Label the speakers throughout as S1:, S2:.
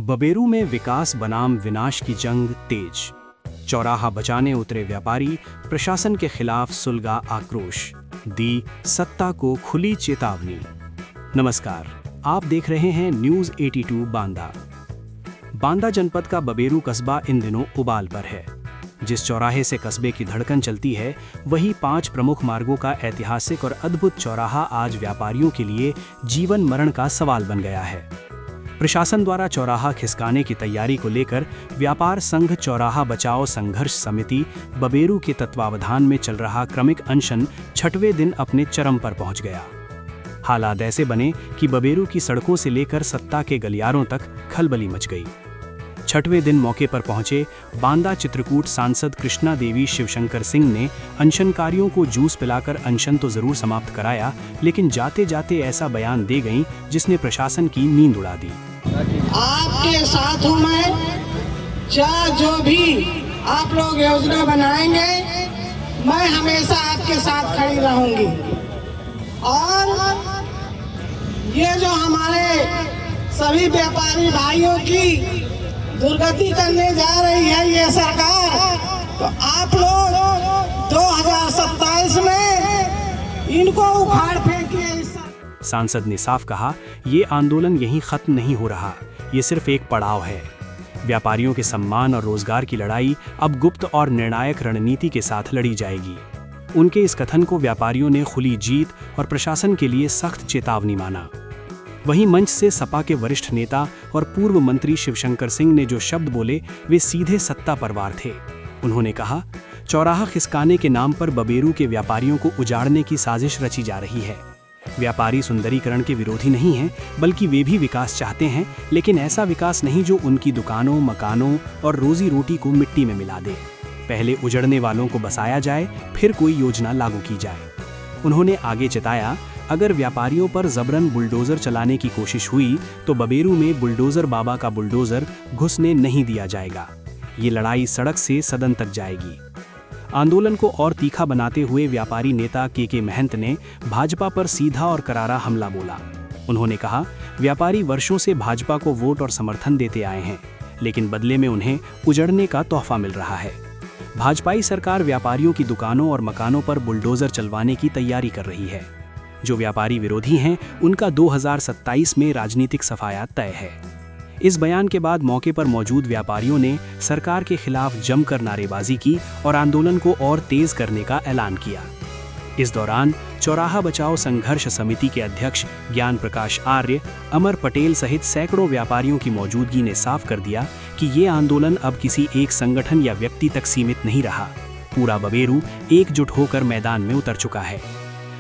S1: बबेरू में विकास बनाम विनाश की जंग तेज। चौराहा बचाने उतरे व्यापारी, प्रशासन के खिलाफ सुलगा आक्रोश, दी सत्ता को खुली चेतावनी। नमस्कार, आप देख रहे हैं न्यूज़ 82 बांदा। बांदा जनपद का बबेरू कस्बा इन दिनों उबाल पर है। जिस चौराहे से कस्बे की धड़कन चलती है, वही 5 प्रमुख मार्गों का ऐतिहासिक और अद्भुत चौराहा आज व्यापारियों के लिए जीवन मरण का सवाल बन गया है। प्रशासन द्वारा चौराहा खिसकाने की तैयारी को लेकर व्यापार संघ चौराहा बचाओ संघर्ष समिति बबेरू के तत्वावधान में चल रहा क्रमिक अनशन 6वें दिन अपने चरम पर पहुंच गया। हालात ऐसे बने कि बबेरू की सड़कों से लेकर सत्ता के गलियारों तक खलबली मच गई। 6वें दिन मौके पर पहुंचे बांदा चित्रकूट सांसद कृष्णा देवी शिवशंकर सिंह ने अनशनकारियों को जूस पिलाकर अनशन तो जरूर समाप्त कराया, लेकिन जाते जाते ऐसा बयान दे गईं जिसने प्रशासन की नींद उड़ा दी।
S2: आपके साथ हूं मैं, चाहे जो भी आप लोग योजना बनाएंगे, मैं हमेशा आपके साथ खड़ी रहूंगी। और ये जो हमारे सभी व्यापारी भाइयों की दुर्गति करने जा रही है ये सरकार, तो आप लोग 2027 में इनको उखाड़ फेंकिए।
S1: सांसद ने साफ कहा, ये आंदोलन यहीं खत्म नहीं हो रहा, ये सिर्फ एक पड़ाव है। व्यापारियों के सम्मान और रोजगार की लड़ाई अब गुप्त और निर्णायक रणनीति के साथ लड़ी जाएगी। उनके इस कथन को व्यापारियों ने खुली जीत और प्रशासन के लिए सख्त चेतावनी माना। वहीं मंच से सपा के वरिष्ठ नेता और पूर्व मंत्री शिवशंकर सिंह ने जो शब्द बोले, वे सीधे सत्ता परवार थे। उन्होंने कहा, चौराहा खिसकाने के नाम पर बबेरू के व्यापारियों को उजाड़ने की साजिश रची जा रही है। व्यापारी सुंदरीकरण के विरोधी नहीं हैं, बल्कि वे भी विकास चाहते हैं, लेकिन ऐसा विकास नहीं जो उनकी दुकानों, मकानों और रोजी रोटी को मिट्टी में मिला दे। पहले उजड़ने वालों को बसाया जाए, फिर कोई योजना लागू की जाए। उन्होंने आगे चेताया, अगर व्यापारियों पर जबरन बुलडोजर चलाने की कोशिश हुई तो बबेरू में बुलडोजर बाबा का बुलडोजर घुसने नहीं दिया जाएगा। ये लड़ाई सड़क से सदन तक जाएगी। आंदोलन को और तीखा बनाते हुए व्यापारी नेता के महंत ने भाजपा पर सीधा और करारा हमला बोला। उन्होंने कहा, व्यापारी वर्षों से भाजपा को वोट और समर्थन देते आए हैं, लेकिन बदले में उन्हें उजड़ने का तोहफा मिल रहा है। भाजपाई सरकार व्यापारियों की दुकानों और मकानों पर बुलडोजर चलवाने की तैयारी कर रही है। जो व्यापारी विरोधी हैं, उनका 2027 में राजनीतिक सफाया तय है। इस बयान के बाद मौके पर मौजूद व्यापारियों ने सरकार के खिलाफ जमकर नारेबाजी की और आंदोलन को और तेज करने का ऐलान किया। इस दौरान चौराहा बचाओ संघर्ष समिति के अध्यक्ष ज्ञान प्रकाश आर्य, अमर पटेल सहित सैकड़ों व्यापारियों की मौजूदगी ने साफ कर दिया कि ये आंदोलन अब किसी एक संगठन या व्यक्ति तक सीमित नहीं रहा। पूरा बबेरू एकजुट होकर मैदान में उतर चुका है।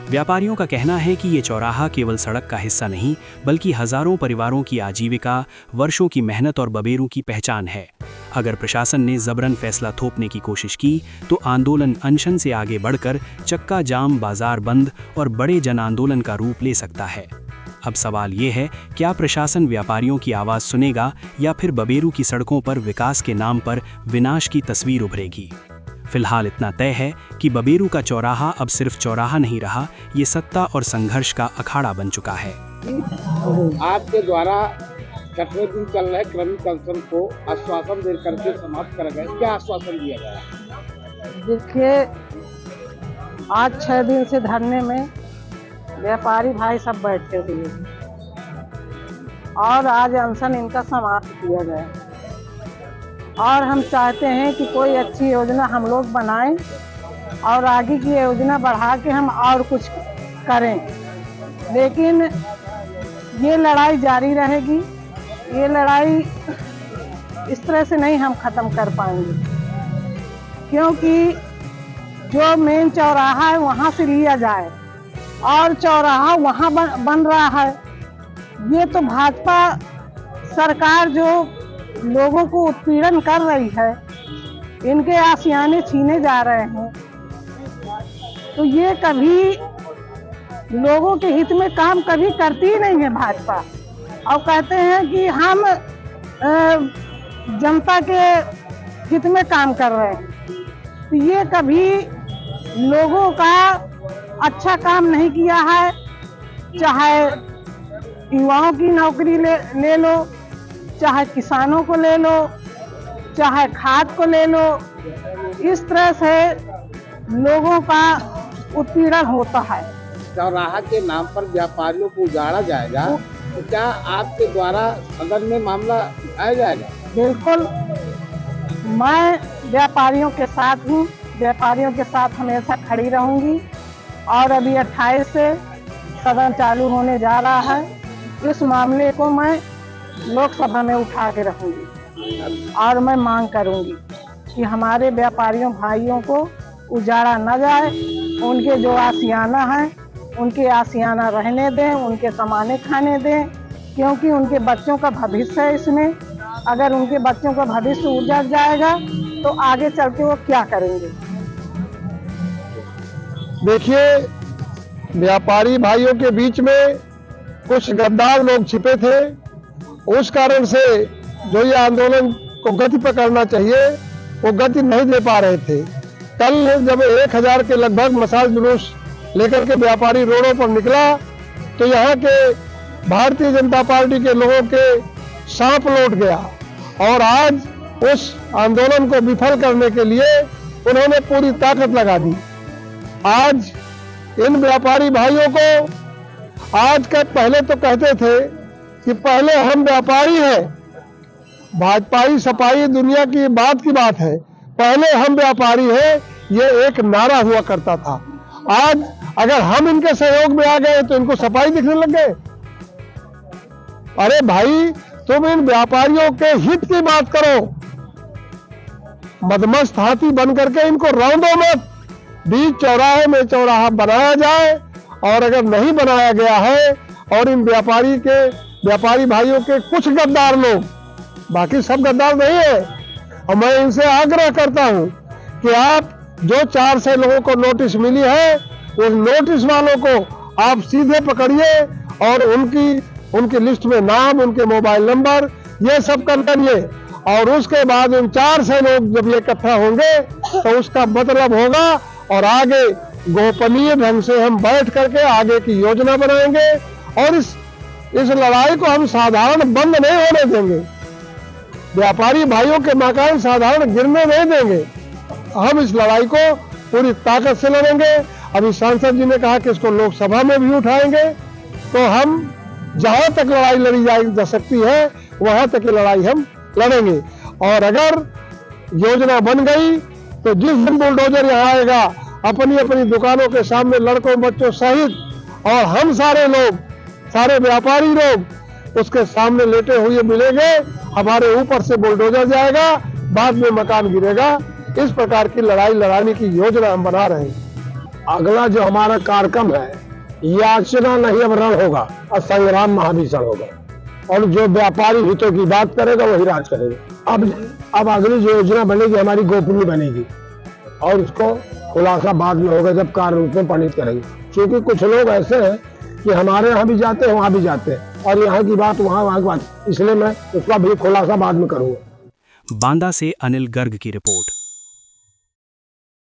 S1: व्यापारियों का कहना है कि ये चौराहा केवल सड़क का हिस्सा नहीं, बल्कि हजारों परिवारों की आजीविका, वर्षों की मेहनत और बबेरू की पहचान है। अगर प्रशासन ने जबरन फैसला थोपने की कोशिश की तो आंदोलन अनशन से आगे बढ़कर चक्का जाम, बाजार बंद और बड़े जन आंदोलन का रूप ले सकता है। अब सवाल ये है, क्या प्रशासन व्यापारियों की आवाज़ सुनेगा या फिर बबेरू की सड़कों पर विकास के नाम पर विनाश की तस्वीर उभरेगी? फिलहाल इतना तय है कि बबेरू का चौराहा अब सिर्फ चौराहा नहीं रहा, ये सत्ता और संघर्ष का अखाड़ा बन चुका है।
S3: आपके द्वारा 6वें दिन चल रहे क्रमिक अनशन को आश्वासन दे करके समाप्त कर गए, क्या आश्वासन दिया गया?
S2: देखिए, आज 6 दिन से धरने में व्यापारी भाई सब बैठे हुए हैं और आज अनशन इनका समाप्त किया गया। और हम चाहते हैं कि कोई अच्छी योजना हम लोग बनाएं और आगे की योजना बढ़ा के हम और कुछ करें, लेकिन ये लड़ाई जारी रहेगी। ये लड़ाई इस तरह से नहीं हम ख़त्म कर पाएंगे, क्योंकि जो मेन चौराहा है वहाँ से लिया जाए और चौराहा वहाँ बन रहा है। ये तो भाजपा सरकार जो लोगों को उत्पीड़न कर रही है, इनके आशियाने छीने जा रहे हैं, तो ये कभी लोगों के हित में काम कभी करती ही नहीं है भाजपा। और कहते हैं कि हम जनता के हित में काम कर रहे हैं, तो ये कभी लोगों का अच्छा काम नहीं किया है। चाहे युवाओं की नौकरी ले लो, चाहे किसानों को ले लो, चाहे खाद को ले लो, इस तरह से लोगों का उत्पीड़न होता है।
S3: चौराहा के नाम पर व्यापारियों को उजाड़ा जाएगा, तो क्या आपके द्वारा सदन में मामला उठाया जाएगा?
S2: बिल्कुल, मैं व्यापारियों के साथ हूँ, व्यापारियों के साथ हमेशा खड़ी रहूंगी। और अभी 28 से सदन चालू होने जा रहा है, इस मामले को मैं लोकसभा में उठा के रखूंगी और मैं मांग करूंगी कि हमारे व्यापारियों भाइयों को उजाड़ा न जाए। उनके जो आशियाना है, उनके आशियाना रहने दें, उनके कमाने खाने दें, क्योंकि उनके बच्चों का भविष्य है इसमें। अगर उनके बच्चों का भविष्य उजड़ जाएगा तो आगे चल के वो क्या करेंगे।
S4: देखिए, व्यापारी भाइयों के बीच में कुछ गद्दार लोग छिपे थे, उस कारण से जो ये आंदोलन को गति पकड़ना चाहिए वो गति नहीं दे पा रहे थे। कल जब 1000 के लगभग मशाल जुलूस लेकर के व्यापारी रोडों पर निकला तो यहाँ के भारतीय जनता पार्टी के लोगों के सांप लौट गया और आज उस आंदोलन को विफल करने के लिए उन्होंने पूरी ताकत लगा दी। आज इन व्यापारी भाइयों को आज का पहले तो कहते थे कि पहले हम व्यापारी हैं, भाजपाई सपाई दुनिया की बात है, पहले हम व्यापारी हैं, ये एक नारा हुआ करता था। आज अगर हम इनके सहयोग में आ गए तो इनको सफाई दिखने लग गए। अरे भाई, तुम इन व्यापारियों के हित की बात करो, मदमस्त हाथी बन करके इनको रौंदो मत। बीच चौराहे में चौराहा बनाया जाए, और अगर नहीं बनाया गया है और इन व्यापारी भाइयों के कुछ गद्दार लोग, बाकी सब गद्दार नहीं है, और मैं इनसे आग्रह करता हूं कि आप जो 4 से लोगों को नोटिस मिली है, उस नोटिस वालों को आप सीधे पकड़िए और उनकी लिस्ट में नाम, उनके मोबाइल नंबर, ये सब कर करिए। और उसके बाद उन 4 से लोग जब ये इकट्ठा होंगे तो उसका मतलब होगा, और आगे गोपनीय ढंग से हम बैठ करके आगे की योजना बनाएंगे और इस लड़ाई को हम साधारण बंद नहीं होने देंगे। व्यापारी भाइयों के मकान साधारण गिरने नहीं देंगे। हम इस लड़ाई को पूरी ताकत से लड़ेंगे। अभी सांसद जी ने कहा कि इसको लोकसभा में भी उठाएंगे, तो हम जहां तक लड़ाई लड़ी जा सकती है वहां तक की लड़ाई हम लड़ेंगे। और अगर योजना बन गई तो जिस दिन बुलडोजर यहाँ आएगा, अपनी अपनी दुकानों के सामने लड़कों बच्चों सहित और हम सारे व्यापारी लोग उसके सामने लेटे हुए मिलेंगे। हमारे ऊपर से बुलडोजर जाएगा, बाद में मकान गिरेगा। इस प्रकार की लड़ाई लड़ाने की योजना हम बना रहे हैं।
S5: अगला जो हमारा कार्यक्रम है, याचना नहीं अब रण होगा और संग्राम महाभीषण होगा, और जो व्यापारी हितों की बात करेगा वही राज करेगा। अब अगली जो योजना बनेगी हमारी गोपनीय बनेगी, और उसको खुलासा बाद में होगा जब कार्य रूप में परिणित करेंगे। क्योंकि कुछ लोग ऐसे हैं कि हमारे यहाँ भी जाते हैं, वहाँ भी जाते हैं, और यहाँ की बात वहाँ की बात, इसलिए मैं उसका भी खुलासा बाद में करूँगा।
S1: बांदा से अनिल गर्ग की रिपोर्ट।